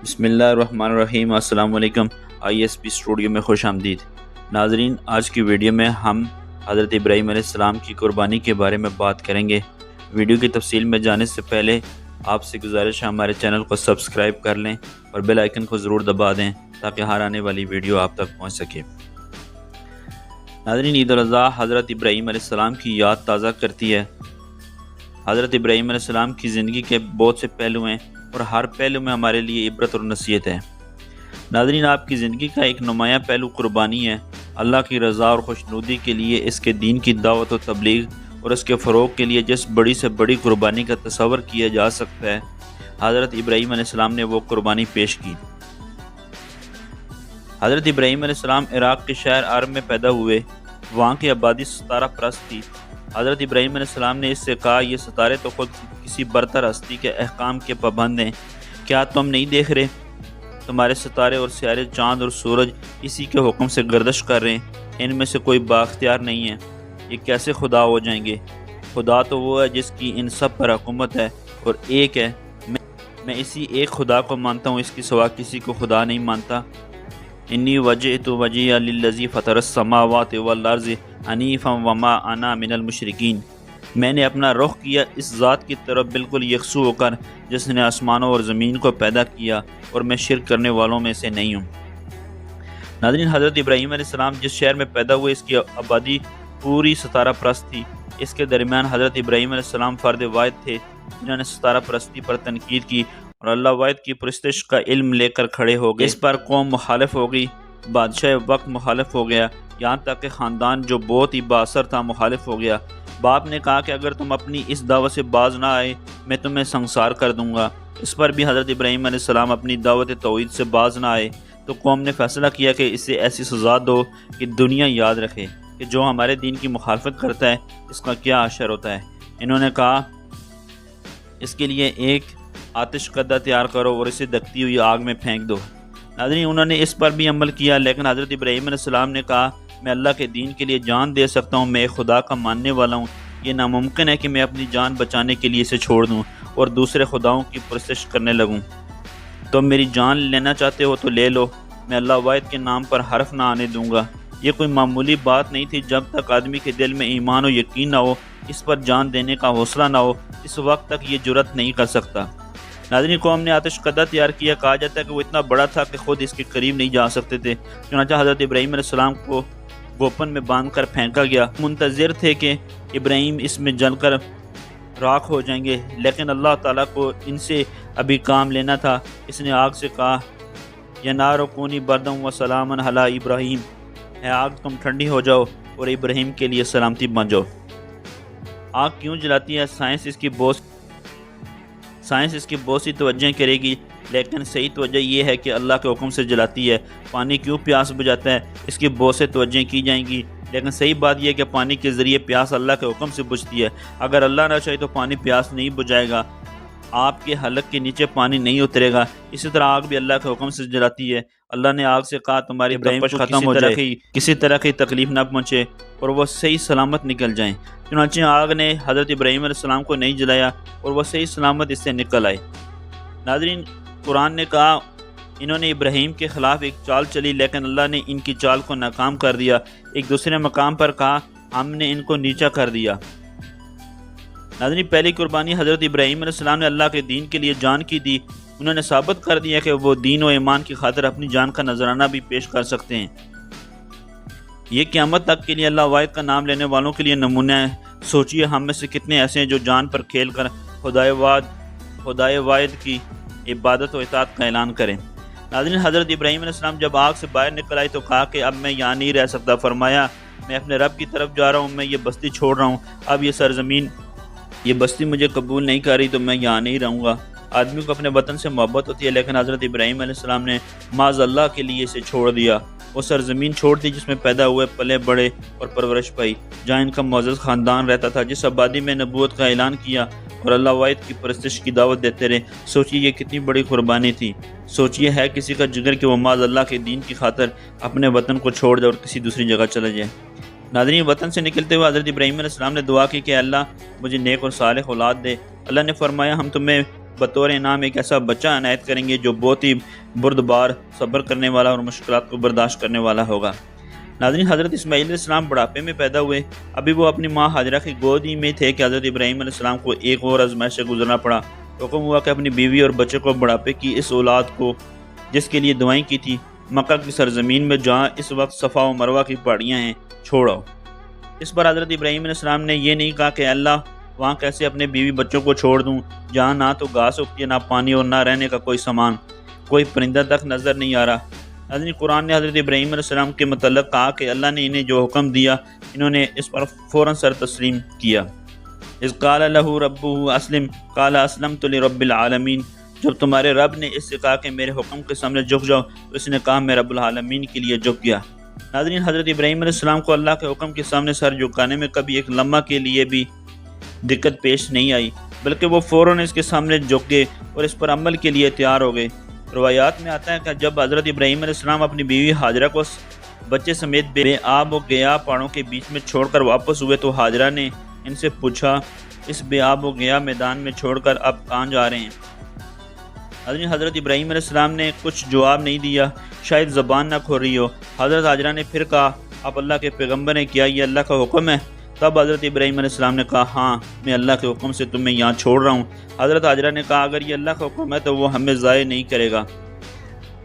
بسم اللہ الرحمن الرحیم۔ السلام علیکم۔ آئی ایس پی اسٹوڈیو میں خوش آمدید۔ ناظرین، آج کی ویڈیو میں ہم حضرت ابراہیم علیہ السلام کی قربانی کے بارے میں بات کریں گے۔ ویڈیو کی تفصیل میں جانے سے پہلے آپ سے گزارش ہے ہمارے چینل کو سبسکرائب کر لیں اور بیل آئیکن کو ضرور دبا دیں تاکہ ہر آنے والی ویڈیو آپ تک پہنچ سکے۔ ناظرین، عید الاضحیٰ حضرت ابراہیم علیہ السلام کی یاد تازہ کرتی ہے۔ حضرت ابراہیم علیہ السلام کی زندگی کے بہت سے پہلو ہیں اور ہر پہلو میں ہمارے لیے عبرت اور نصیحت ہے۔ ناظرین، آپ کی زندگی کا ایک نمایاں پہلو قربانی ہے۔ اللہ کی رضا اور خوشنودی کے لیے اس کے دین کی دعوت و تبلیغ اور اس کے فروغ کے لیے جس بڑی سے بڑی قربانی کا تصور کیا جا سکتا ہے، حضرت ابراہیم علیہ السلام نے وہ قربانی پیش کی۔ حضرت ابراہیم علیہ السلام عراق کے شہر عرب میں پیدا ہوئے۔ وہاں کی آبادی ستارہ پرست تھی۔ حضرت ابراہیم علیہ السلام نے اس سے کہا، یہ ستارے تو خود کسی برتر ہستی کے احکام کے پابند ہیں، کیا تم نہیں دیکھ رہے؟ تمہارے ستارے اور سیارے، چاند اور سورج اسی کے حکم سے گردش کر رہے ہیں، ان میں سے کوئی بااختیار نہیں ہے۔ یہ کیسے خدا ہو جائیں گے؟ خدا تو وہ ہے جس کی ان سب پر حکومت ہے اور ایک ہے۔ میں اسی ایک خدا کو مانتا ہوں، اس کے سوا کسی کو خدا نہیں مانتا۔ انی وجہت وجہی للذی فطر السماوات والارض حنیفا وما انا من المشرکین۔ میں نے اپنا رخ کیا اس ذات کی طرف بالکل یکسو ہو کر جس نے آسمانوں اور زمین کو پیدا کیا، اور میں شرک کرنے والوں میں سے نہیں ہوں۔ ناظرین، حضرت ابراہیم علیہ السلام جس شہر میں پیدا ہوئے، اس کی آبادی پوری ستارہ پرست تھی۔ اس کے درمیان حضرت ابراہیم علیہ السلام فرد واحد تھے جنہوں نے ستارہ پرستی پر تنقید کی اور اللہ واحد کی پرستش کا علم لے کر کھڑے ہو گئے۔ اس پر قوم مخالف ہو گئی، بادشاہ وقت مخالف ہو گیا، یہاں تک کہ خاندان جو بہت ہی بااثر تھا مخالف ہو گیا۔ باپ نے کہا کہ اگر تم اپنی اس دعوت سے باز نہ آئے میں تمہیں سنسار کر دوں گا۔ اس پر بھی حضرت ابراہیم علیہ السلام اپنی دعوت توحید سے باز نہ آئے تو قوم نے فیصلہ کیا کہ اسے ایسی سزا دو کہ دنیا یاد رکھے کہ جو ہمارے دین کی مخالفت کرتا ہے اس کا کیا اشر ہوتا ہے۔ انہوں نے کہا، اس کے لیے ایک آتش قدہ تیار کرو اور اسے دکتی ہوئی آگ میں پھینک دو۔ ناظرین، انہوں نے اس پر بھی عمل کیا، لیکن حضرت ابراہیم علیہ السلام نے کہا، میں اللہ کے دین کے لیے جان دے سکتا ہوں، میں ایک خدا کا ماننے والا ہوں۔ یہ ناممکن ہے کہ میں اپنی جان بچانے کے لیے اسے چھوڑ دوں اور دوسرے خداؤں کی پرستش کرنے لگوں۔ تم میری جان لینا چاہتے ہو تو لے لو، میں اللہ واحد کے نام پر حرف نہ آنے دوں گا۔ یہ کوئی معمولی بات نہیں تھی۔ جب تک آدمی کے دل میں ایمان و یقین نہ ہو، اس پر جان دینے کا حوصلہ نہ ہو، اس وقت تک یہ جرأت نہیں کر سکتا۔ ناظرین، قوم نے آتش قدہ تیار کیا۔ کہا جاتا ہے کہ وہ اتنا بڑا تھا کہ خود اس کے قریب نہیں جا سکتے تھے، چنانچہ حضرت ابراہیم علیہ السلام کو گوپن میں باندھ کر پھینکا گیا۔ منتظر تھے کہ ابراہیم اس میں جل کر راکھ ہو جائیں گے، لیکن اللہ تعالیٰ کو ان سے ابھی کام لینا تھا۔ اس نے آگ سے کہا، یا نار کونی بردم و سلاما علی ابراہیم، اے آگ تم ٹھنڈی ہو جاؤ اور ابراہیم کے لیے سلامتی بن جاؤ۔ آگ کیوں جلاتی ہے؟ سائنس اس کی بہت سی توجہ کرے گی، لیکن صحیح توجہ یہ ہے کہ اللہ کے حکم سے جلاتی ہے۔ پانی کیوں پیاس بجھاتا ہے؟ اس کی بہت سے توجہ کی جائیں گی، لیکن صحیح بات یہ ہے کہ پانی کے ذریعے پیاس اللہ کے حکم سے بجھتی ہے۔ اگر اللہ نہ چاہے تو پانی پیاس نہیں بجھائے گا، آپ کے حلق کے نیچے پانی نہیں اترے گا۔ اسی طرح آگ بھی اللہ کے حکم سے جلاتی ہے۔ اللہ نے آگ سے کہا، تمہاری تپش ختم ہو جائے، کسی طرح کی تکلیف نہ پہنچے اور وہ صحیح سلامت نکل جائیں۔ چنانچہ آگ نے حضرت ابراہیم علیہ السلام کو نہیں جلایا اور وہ صحیح سلامت اس سے نکل آئے۔ ناظرین، قرآن نے کہا، انہوں نے ابراہیم کے خلاف ایک چال چلی، لیکن اللہ نے ان کی چال کو ناکام کر دیا۔ ایک دوسرے مقام پر کہا، ہم نے ان کو نیچا کر دیا۔ ناظرین، پہلی قربانی حضرت ابراہیم علیہ السلام نے اللہ کے دین کے لیے جان کی دی۔ انہوں نے ثابت کر دیا کہ وہ دین و ایمان کی خاطر اپنی جان کا نذرانہ بھی پیش کر سکتے ہیں۔ یہ قیامت تک کے لیے اللہ واحد کا نام لینے والوں کے لیے نمونہ ہے۔ سوچئے ہم میں سے کتنے ایسے ہیں جو جان پر کھیل کر خدائے واحد کی عبادت و اطاعت کا اعلان کریں۔ ناظرین، حضرت ابراہیم علیہ السلام جب آگ سے باہر نکل آئے تو کہا کہ اب میں یہاں نہیں رہ سکتا۔ فرمایا، میں اپنے رب کی طرف جا رہا ہوں، میں یہ بستی چھوڑ رہا ہوں۔ اب یہ سرزمین، یہ بستی مجھے قبول نہیں کر رہی تو میں یہاں نہیں رہوں گا۔ آدمی کو اپنے وطن سے محبت ہوتی ہے، لیکن حضرت ابراہیم علیہ السلام نے معاذ اللہ کے لیے اسے چھوڑ دیا۔ وہ سرزمین چھوڑ دی جس میں پیدا ہوئے، پلے بڑے اور پرورش پائی، جہاں ان کا معزز خاندان رہتا تھا، جس آبادی میں نبوت کا اعلان کیا اور اللہ واحد کی پرستش کی دعوت دیتے رہے۔ سوچئے یہ کتنی بڑی قربانی تھی۔ سوچئے ہے کسی کا جگر کہ وہ معاذ اللہ کے دین کی خاطر اپنے وطن کو چھوڑ دے اور کسی دوسری جگہ چلا جائے۔ ناظرین، وطن سے نکلتے ہوئے حضرت ابراہیم علیہ السلام نے دعا کی کہ اللہ مجھے نیک اور صالح اولاد دے۔ اللہ نے فرمایا، ہم تمہیں بطور انعام ایک ایسا بچہ عنایت کریں گے جو بہت ہی بردبار، صبر کرنے والا اور مشکلات کو برداشت کرنے والا ہوگا۔ ناظرین، حضرت اسماعیل علیہ السلام بڑھاپے میں پیدا ہوئے۔ ابھی وہ اپنی ماں ہاجرہ کی گودی میں تھے کہ حضرت ابراہیم علیہ السلام کو ایک اور آزمائش سے گزرنا پڑا۔ حکم ہوا کہ اپنی بیوی اور بچے کو بڑھاپے کی اس اولاد کو، جس کے لیے دعائیں کی تھی، مکہ کی سرزمین میں جہاں اس وقت صفا و مروہ کی پہاڑیاں ہیں، چھوڑو۔ اس پر حضرت ابراہیم علیہ السلام نے یہ نہیں کہا کہ اللہ، وہاں کیسے اپنے بیوی بچوں کو چھوڑ دوں جہاں نہ تو گھاس اگتی ہے، نہ پانی، اور نہ رہنے کا کوئی سامان، کوئی پرندہ تک نظر نہیں آ رہا۔ حضرت قرآن نے حضرت ابراہیم علیہ السلام کے متعلق کہا کہ اللہ نے انہیں جو حکم دیا، انہوں نے اس پر فوراً سر تسلیم کیا۔ اذ قال لہ ربہ اسلم قال اسلمت لرب العالمین، جب تمہارے رب نے اس سے کہا کہ میرے حکم کے سامنے جھک جاؤ، تو اس نے کہا میں رب العالمین کے لیے جھک گیا۔ ناظرین، حضرت ابراہیم علیہ السلام کو اللہ کے حکم کے سامنے سر جھکانے میں کبھی ایک لمحہ کے لیے بھی دقت پیش نہیں آئی، بلکہ وہ فوراً اس کے سامنے جھک گئے اور اس پر عمل کے لیے تیار ہو گئے۔ روایات میں آتا ہے کہ جب حضرت ابراہیم علیہ السلام اپنی بیوی ہاجرہ کو بچے سمیت بے آب و گیا پہاڑوں کے بیچ میں چھوڑ کر واپس ہوئے تو ہاجرہ نے ان سے پوچھا، اس بے آب و گیا میدان میں چھوڑ کر اب کہاں جا رہے ہیں؟ حضرت ابراہیم علیہ السلام نے کچھ جواب نہیں دیا، شاید زبان نہ کھول رہی ہو۔ حضرت ہاجرہ نے پھر کہا، آپ اللہ کے پیغمبر ہیں، کیا یہ اللہ کا حکم ہے؟ تب حضرت ابراہیم علیہ السلام نے کہا، ہاں، میں اللہ کے حکم سے تمہیں یہاں چھوڑ رہا ہوں۔ حضرت ہاجرہ نے کہا، اگر یہ اللہ کا حکم ہے تو وہ ہمیں ضائع نہیں کرے گا۔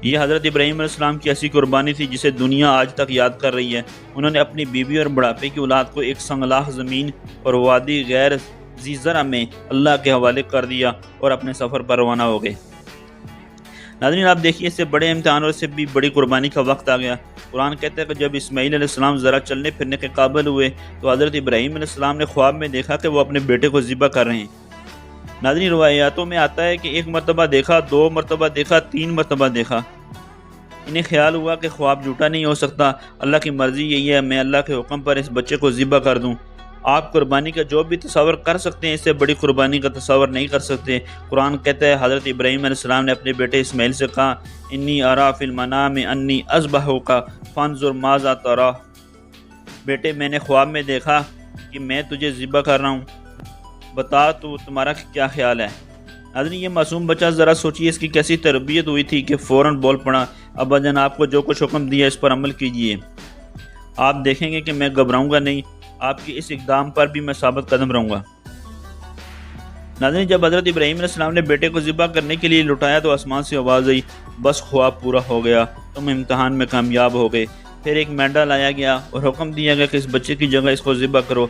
یہ حضرت ابراہیم علیہ السلام کی ایسی قربانی تھی جسے دنیا آج تک یاد کر رہی ہے۔ انہوں نے اپنی بیوی اور بڑھاپے کی اولاد کو ایک سنگلاخ زمین اور وادی غیر ذی زرع میں اللہ کے حوالے کر دیا اور اپنے سفر پر روانہ ہو گئے۔ ناظرین، آپ دیکھیے، اس سے بڑے امتحان اور اس سے بھی بڑی قربانی کا وقت آ گیا۔ قرآن کہتا ہے کہ جب اسماعیل علیہ السلام ذرا چلنے پھرنے کے قابل ہوئے تو حضرت ابراہیم علیہ السلام نے خواب میں دیکھا کہ وہ اپنے بیٹے کو ذبح کر رہے ہیں۔ ناظرین، روایاتوں میں آتا ہے کہ 1 مرتبہ دیکھا، 2 مرتبہ دیکھا، 3 مرتبہ دیکھا۔ انہیں خیال ہوا کہ خواب جھوٹا نہیں ہو سکتا، اللہ کی مرضی یہی ہے، میں اللہ کے حکم پر اس بچے کو ذبح کر دوں۔ آپ قربانی کا جو بھی تصور کر سکتے ہیں، اس سے بڑی قربانی کا تصور نہیں کر سکتے۔ قرآن کہتا ہے حضرت ابراہیم علیہ السلام نے اپنے بیٹے اسماعیل سے کہا، انی ارا فی المنام انی اذبحک فانظر ماذا تری، بیٹے میں نے خواب میں دیکھا کہ میں تجھے ذبح کر رہا ہوں، بتا تو تمہارا کیا خیال ہے؟ ناظرین، یہ معصوم بچہ، ذرا سوچیے اس کی کیسی تربیت ہوئی تھی کہ فوراً بول پڑا، ابا جان آپ کو جو کچھ حکم دیا اس پر عمل کیجئے، آپ دیکھیں گے کہ میں گھبراؤں گا نہیں، آپ کی اس اقدام پر بھی میں ثابت قدم رہوں گا۔ ناظرین، جب حضرت ابراہیم علیہ السلام نے بیٹے کو ذبح کرنے کے لیے لٹایا تو آسمان سے آواز آئی، بس خواب پورا ہو گیا، تم امتحان میں کامیاب ہو گئے۔ پھر ایک مینڈا لایا گیا اور حکم دیا گیا کہ اس بچے کی جگہ اس کو ذبح کرو،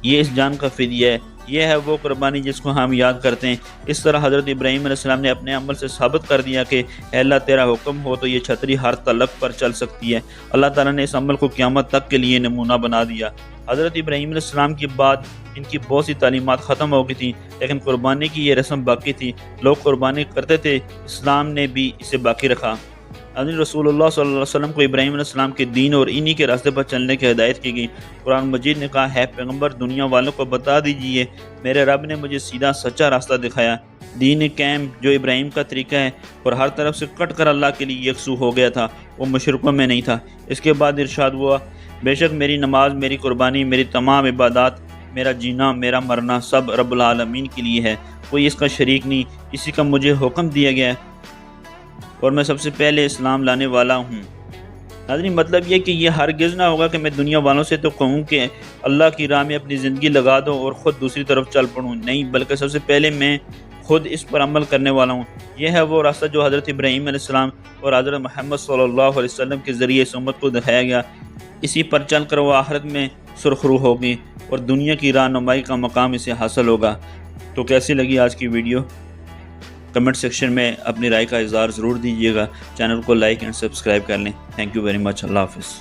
یہ اس جان کا فدیہ ہے، یہ ہے وہ قربانی جس کو ہم یاد کرتے ہیں۔ اس طرح حضرت ابراہیم علیہ السلام نے اپنے عمل سے ثابت کر دیا کہ اے اللہ، تیرا حکم ہو تو یہ چھتری ہر تلک پر چل سکتی ہے۔ اللہ تعالیٰ نے اس عمل کو قیامت تک کے لیے نمونہ بنا دیا۔ حضرت ابراہیم علیہ السلام کے بعد ان کی بہت سی تعلیمات ختم ہو گئی تھیں، لیکن قربانی کی یہ رسم باقی تھی۔ لوگ قربانی کرتے تھے، اسلام نے بھی اسے باقی رکھا۔ حضرت رسول اللہ صلی اللہ علیہ وسلم کو ابراہیم علیہ السلام کے دین اور انہی کے راستے پر چلنے کی ہدایت کی گئی۔ قرآن مجید نے کہا ہے، پیغمبر دنیا والوں کو بتا دیجئے، میرے رب نے مجھے سیدھا سچا راستہ دکھایا، دین قائم جو ابراہیم کا طریقہ ہے، اور ہر طرف سے کٹ کر اللہ کے لیے یکسو ہو گیا تھا، وہ مشرکوں میں نہیں تھا۔ اس کے بعد ارشاد ہوا، بے شک میری نماز، میری قربانی، میری تمام عبادات، میرا جینا، میرا مرنا سب رب العالمین کے لیے ہے، کوئی اس کا شریک نہیں، اسی کا مجھے حکم دیا گیا ہے اور میں سب سے پہلے اسلام لانے والا ہوں۔ ناظرین، مطلب یہ کہ یہ ہرگز نہ ہوگا کہ میں دنیا والوں سے تو کہوں کہ اللہ کی راہ میں اپنی زندگی لگا دو اور خود دوسری طرف چل پڑوں، نہیں، بلکہ سب سے پہلے میں خود اس پر عمل کرنے والا ہوں۔ یہ ہے وہ راستہ جو حضرت ابراہیم علیہ السلام اور حضرت محمد صلی اللہ علیہ وسلم کے ذریعے اس امت کو دکھایا گیا، اسی پر چل کر وہ آخرت میں سرخرو ہوگی اور دنیا کی رہنمائی کا مقام اسے حاصل ہوگا۔ تو کیسی لگی آج کی ویڈیو؟ کمنٹ سیکشن میں اپنی رائے کا اظہار ضرور دیجیے گا۔ چینل کو لائک اینڈ سبسکرائب کر لیں۔ Thank you very much. اللہ حافظ۔